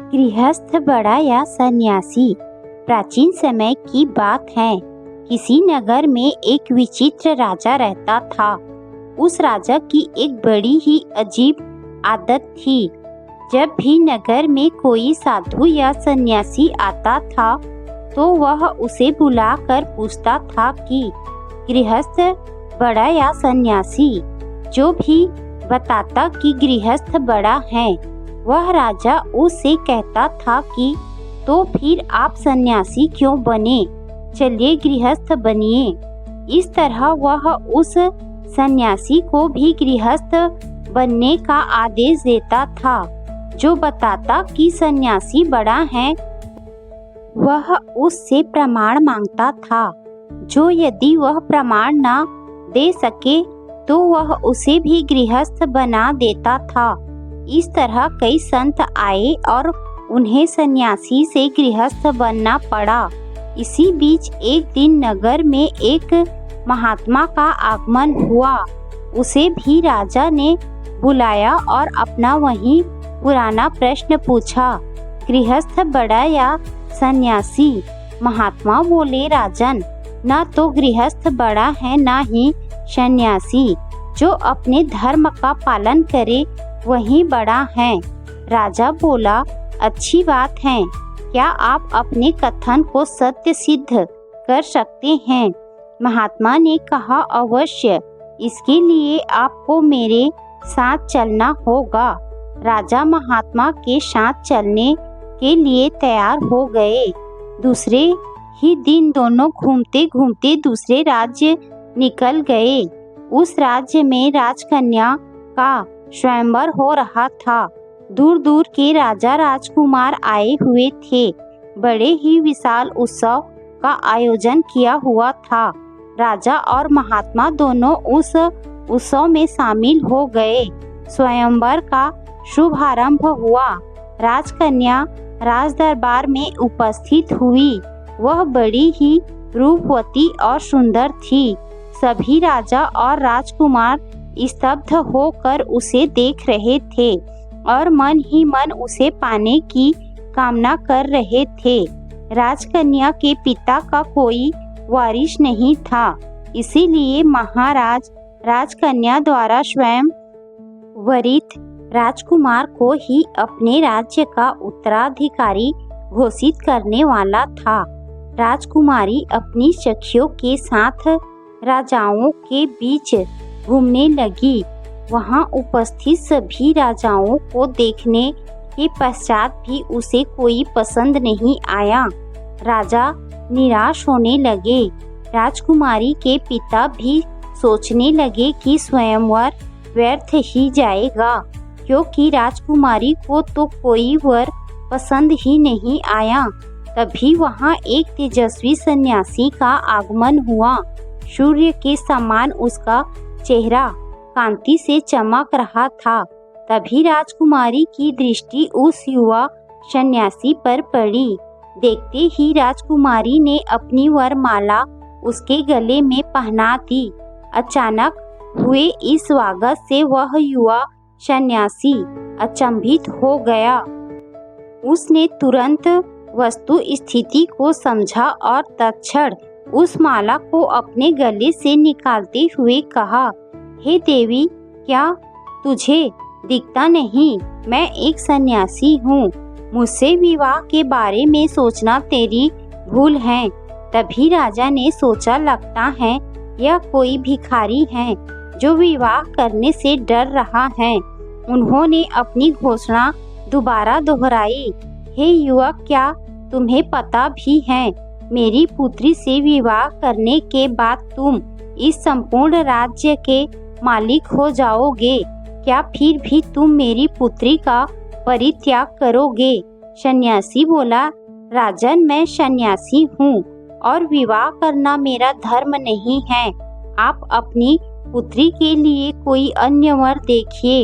गृहस्थ बड़ा या सन्यासी। प्राचीन समय की बात है। किसी नगर में एक विचित्र राजा रहता था। उस राजा की एक बड़ी ही अजीब आदत थी। जब भी नगर में कोई साधु या सन्यासी आता था तो वह उसे बुलाकर पूछता था कि गृहस्थ बड़ा या सन्यासी। जो भी बताता कि गृहस्थ बड़ा है, वह राजा उससे कहता था कि तो फिर आप सन्यासी क्यों बने, चलिए गृहस्थ बनिए। इस तरह वह उस सन्यासी को भी गृहस्थ बनने का आदेश देता था। जो बताता कि सन्यासी बड़ा है, वह उससे प्रमाण मांगता था। जो यदि वह प्रमाण न दे सके तो वह उसे भी गृहस्थ बना देता था। इस तरह कई संत आए और उन्हें सन्यासी से गृहस्थ बनना पड़ा। इसी बीच एक दिन नगर में एक महात्मा का आगमन हुआ। उसे भी राजा ने बुलाया और अपना वही पुराना प्रश्न पूछा, गृहस्थ बड़ा या सन्यासी। महात्मा बोले, राजन, न तो गृहस्थ बड़ा है न ही सन्यासी। जो अपने धर्म का पालन करे वही बड़ा है। राजा बोला, अच्छी बात है। क्या आप अपने कथन को सत्य सिद्ध कर सकते हैं? महात्मा ने कहा, अवश्य। इसके लिए आपको मेरे साथ चलना होगा। राजा महात्मा के साथ चलने के लिए तैयार हो गए। दूसरे ही दिन दोनों घूमते घूमते दूसरे राज्य निकल गए। उस राज्य में राजकन्या का स्वयंवर हो रहा था। दूर दूर के राजा राजकुमार आए हुए थे। बड़े ही विशाल उत्सव का आयोजन किया हुआ था। राजा और महात्मा दोनों उस उत्सव में शामिल हो गए। स्वयंवर का शुभारंभ हुआ। राजकन्या राज दरबार में उपस्थित हुई। वह बड़ी ही रूपवती और सुंदर थी। सभी राजा और राजकुमार स्तब्ध होकर उसे देख रहे थे और मन ही मन उसे पाने की कामना कर रहे थे। राजकन्या के पिता का कोई वारिस नहीं था, इसीलिए महाराज राजकन्या द्वारा स्वयं वरित राजकुमार को ही अपने राज्य का उत्तराधिकारी घोषित करने वाला था। राजकुमारी अपनी सखियों के साथ राजाओं के बीच घूमने लगी। वहां उपस्थित सभी राजाओं को देखने के पश्चात भी उसे कोई पसंद नहीं आया। राजा निराश होने लगे। राजकुमारी के पिता भी सोचने लगे कि स्वयंवर व्यर्थ ही जाएगा, क्योंकि राजकुमारी को तो कोई वर पसंद ही नहीं आया। तभी वहां एक तेजस्वी सन्यासी का आगमन हुआ। सूर्य के समान उसका चेहरा कांति से चमक रहा था। तभी राजकुमारी की दृष्टि उस युवा सन्यासी पर पड़ी। देखते ही राजकुमारी ने अपनी वरमाला उसके गले में पहना दी। अचानक हुए इस स्वागत से वह युवा सन्यासी अचंभित हो गया। उसने तुरंत वस्तु स्थिति को समझा और तत्क्षण उस माला को अपने गले से निकालते हुए कहा, हे देवी, क्या तुझे दिखता नहीं? मैं एक सन्यासी हूँ। मुझसे विवाह के बारे में सोचना तेरी भूल है। तभी राजा ने सोचा, लगता है यह कोई भिखारी है जो विवाह करने से डर रहा है। उन्होंने अपनी घोषणा दोबारा दोहराई, हे युवक, क्या तुम्हें पता भी है, मेरी पुत्री से विवाह करने के बाद तुम इस संपूर्ण राज्य के मालिक हो जाओगे। क्या फिर भी तुम मेरी पुत्री का परित्याग करोगे? सन्यासी बोला, राजन, मैं सन्यासी हूँ और विवाह करना मेरा धर्म नहीं है। आप अपनी पुत्री के लिए कोई अन्य वर देखिए।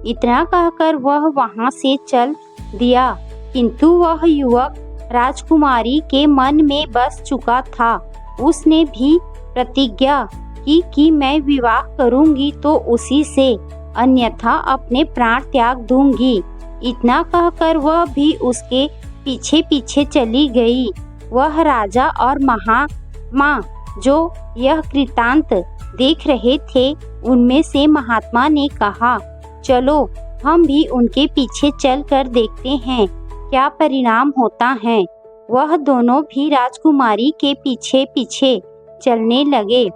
इतना कहकर वह वहां से चल दिया। किंतु वह युवक राजकुमारी के मन में बस चुका था। उसने भी प्रतिज्ञा की कि मैं विवाह करूंगी तो उसी से, अन्यथा अपने प्राण त्याग दूंगी। इतना कहकर वह भी उसके पीछे पीछे चली गई। वह राजा और महात्मा जो यह कृतांत देख रहे थे, उनमें से महात्मा ने कहा, चलो हम भी उनके पीछे चलकर देखते हैं क्या परिणाम होता है। वह दोनों भी राजकुमारी के पीछे पीछे चलने लगे।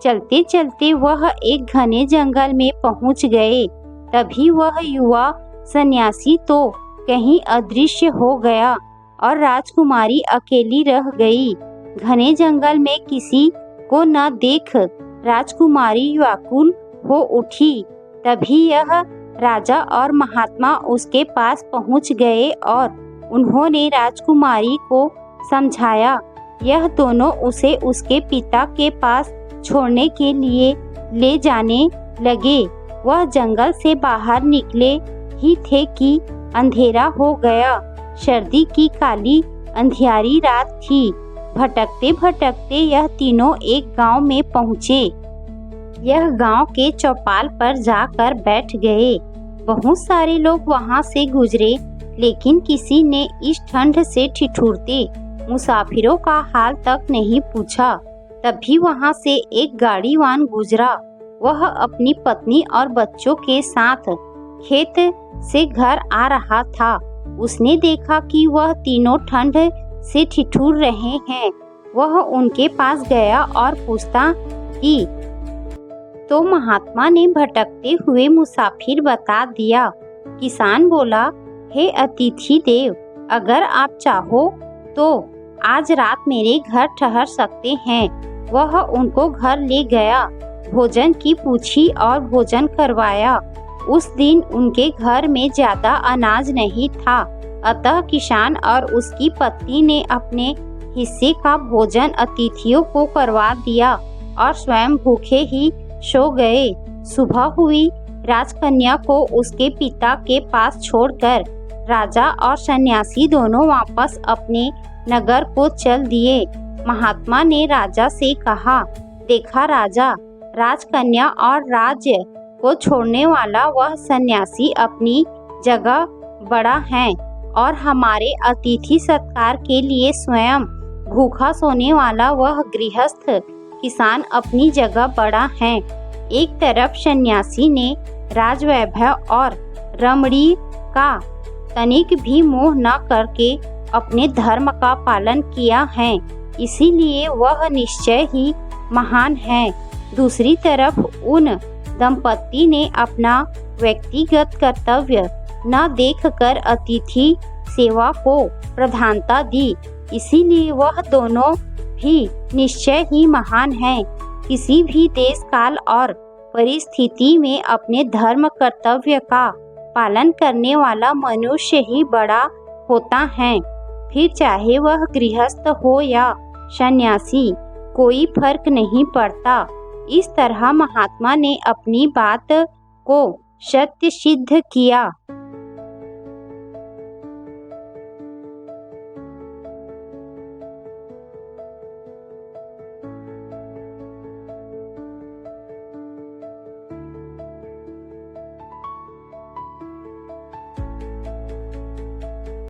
चलते चलते वह एक घने जंगल में पहुंच गए। तभी वह युवा सन्यासी तो कहीं अदृश्य हो गया और राजकुमारी अकेली रह गई। घने जंगल में किसी को न देख राजकुमारी व्याकुल हो उठी। तभी यह राजा और महात्मा उसके पास पहुंच गए और उन्होंने राजकुमारी को समझाया। यह दोनों उसे उसके पिता के पास छोड़ने के लिए ले जाने लगे। वह जंगल से बाहर निकले ही थे कि अंधेरा हो गया। सर्दी की काली अंधियारी रात थी। भटकते भटकते यह तीनों एक गांव में पहुँचे। यह गांव के चौपाल पर जाकर बैठ गए। बहुत सारे लोग वहां से गुजरे, लेकिन किसी ने इस ठंड से ठिठुरते मुसाफिरों का हाल तक नहीं पूछा। तभी वहां से एक गाड़ीवान गुजरा। वह अपनी पत्नी और बच्चों के साथ खेत से घर आ रहा था। उसने देखा कि वह तीनों ठंड से ठिठुर रहे हैं। वह उनके पास गया और पूछता कि तो महात्मा ने भटकते हुए मुसाफिर बता दिया। किसान बोला, हे अतिथि देव, अगर आप चाहो तो आज रात मेरे घर ठहर सकते हैं। वह उनको घर ले गया, भोजन की पूछी और भोजन करवाया। उस दिन उनके घर में ज्यादा अनाज नहीं था, अतः किसान और उसकी पत्नी ने अपने हिस्से का भोजन अतिथियों को करवा दिया और स्वयं भूखे ही सो गए। सुबह हुई। राजकन्या को उसके पिता के पास छोड़कर राजा और सन्यासी दोनों वापस अपने नगर को चल दिए। महात्मा ने राजा से कहा, देखा राजा, राजकन्या और राज्य को छोड़ने वाला वह सन्यासी अपनी जगह बड़ा है और हमारे अतिथि सत्कार के लिए स्वयं भूखा सोने वाला वह गृहस्थ किसान अपनी जगह बड़ा है। एक तरफ सन्यासी ने राजवैभव और रमणीय का तनिक भी मोह न करके अपने धर्म का पालन किया है, इसीलिए वह निश्चय ही महान है। दूसरी तरफ उन दंपति ने अपना व्यक्तिगत कर्तव्य न देखकर अतिथि सेवा को प्रधानता दी, इसीलिए वह दोनों भी निश्चय ही महान है। किसी भी देश काल और परिस्थिति में अपने धर्म कर्तव्य का पालन करने वाला मनुष्य ही बड़ा होता है, फिर चाहे वह गृहस्थ हो या सन्यासी, कोई फर्क नहीं पड़ता। इस तरह महात्मा ने अपनी बात को सत्य सिद्ध किया।